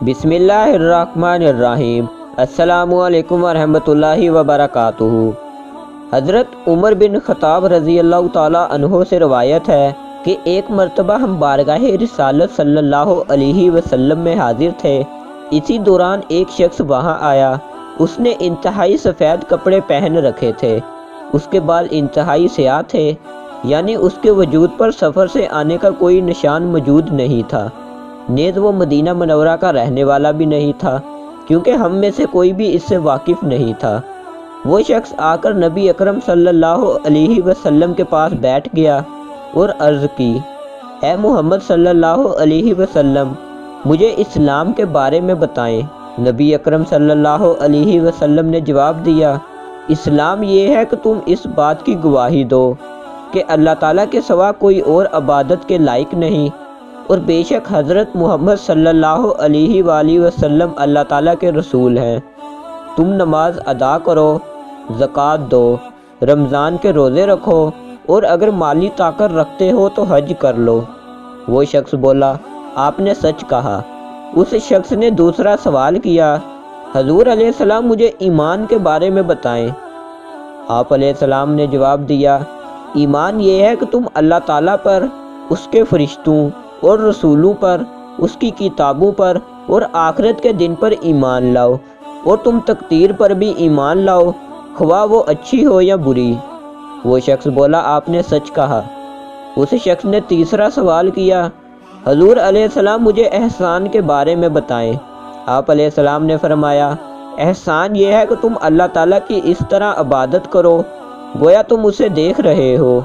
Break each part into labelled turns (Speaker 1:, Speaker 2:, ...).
Speaker 1: بسم اللہ الرحمن الرحیم۔ السلام علیکم ورحمۃ اللہ وبرکاتہ۔ حضرت عمر بن خطاب رضی اللہ تعالیٰ عنہ سے روایت ہے کہ ایک مرتبہ ہم بارگاہ رسالت صلی اللہ علیہ وسلم میں حاضر تھے۔ اسی دوران ایک شخص وہاں آیا۔ اس نے انتہائی سفید کپڑے پہن رکھے تھے۔ اس کے بال انتہائی سیاہ تھے، یعنی اس کے وجود پر سفر سے آنے کا کوئی نشان موجود نہیں تھا۔ نیز وہ مدینہ منورہ کا رہنے والا بھی نہیں تھا، کیونکہ ہم میں سے کوئی بھی اس سے واقف نہیں تھا۔ وہ شخص آ کر نبی اکرم صلی اللہ علیہ وسلم کے پاس بیٹھ گیا اور عرض کی، اے محمد صلی اللہ علیہ وسلم، مجھے اسلام کے بارے میں بتائیں۔ نبی اکرم صلی اللہ علیہ وسلم نے جواب دیا، اسلام یہ ہے کہ تم اس بات کی گواہی دو کہ اللہ تعالیٰ کے سوا کوئی اور عبادت کے لائق نہیں، اور بے شک حضرت محمد صلی اللہ علیہ وآلہ وسلم اللہ تعالیٰ کے رسول ہیں۔ تم نماز ادا کرو، زکوٰۃ دو، رمضان کے روزے رکھو، اور اگر مالی طاقت رکھتے ہو تو حج کر لو۔ وہ شخص بولا، آپ نے سچ کہا۔ اس شخص نے دوسرا سوال کیا، حضور علیہ السلام مجھے ایمان کے بارے میں بتائیں۔ آپ علیہ السلام نے جواب دیا، ایمان یہ ہے کہ تم اللہ تعالیٰ پر، اس کے فرشتوں اور رسولوں پر، اس کی کتابوں پر اور آخرت کے دن پر ایمان لاؤ، اور تم تقدیر پر بھی ایمان لاؤ، خواہ وہ اچھی ہو یا بری۔ وہ شخص بولا، آپ نے سچ کہا۔ اس شخص نے تیسرا سوال کیا، حضور علیہ السلام مجھے احسان کے بارے میں بتائیں۔ آپ علیہ السلام نے فرمایا، احسان یہ ہے کہ تم اللہ تعالیٰ کی اس طرح عبادت کرو گویا تم اسے دیکھ رہے ہو،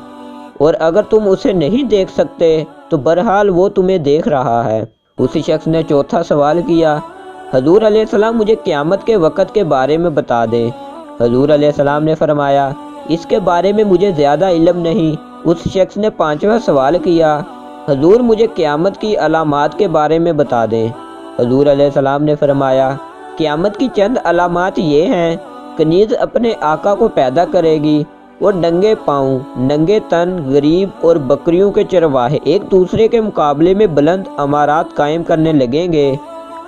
Speaker 1: اور اگر تم اسے نہیں دیکھ سکتے تو بہرحال وہ تمہیں دیکھ رہا ہے۔ اسی شخص نے چوتھا سوال کیا، حضور علیہ السلام مجھے قیامت کے وقت کے بارے میں بتا دیں۔ حضور علیہ السلام نے فرمایا، اس کے بارے میں مجھے زیادہ علم نہیں۔ اس شخص نے پانچواں سوال کیا، حضور مجھے قیامت کی علامات کے بارے میں بتا دیں۔ حضور علیہ السلام نے فرمایا، قیامت کی چند علامات یہ ہیں، کنیز اپنے آقا کو پیدا کرے گی، اور ننگے پاؤں، ننگے تن، غریب اور بکریوں کے چرواہے ایک دوسرے کے مقابلے میں بلند عمارات قائم کرنے لگیں گے۔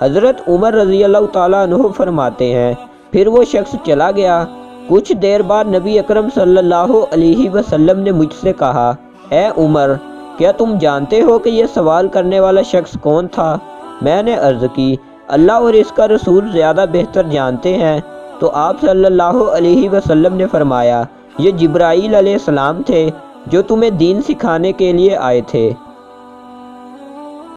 Speaker 1: حضرت عمر رضی اللہ تعالیٰ عنہ فرماتے ہیں، پھر وہ شخص چلا گیا۔ کچھ دیر بعد نبی اکرم صلی اللہ علیہ وسلم نے مجھ سے کہا، اے عمر، کیا تم جانتے ہو کہ یہ سوال کرنے والا شخص کون تھا؟ میں نے عرض کی، اللہ اور اس کا رسول زیادہ بہتر جانتے ہیں۔ تو آپ صلی اللہ علیہ وسلم نے فرمایا، یہ جبرائیل علیہ السلام تھے جو تمہیں دین سکھانے کے لیے آئے تھے۔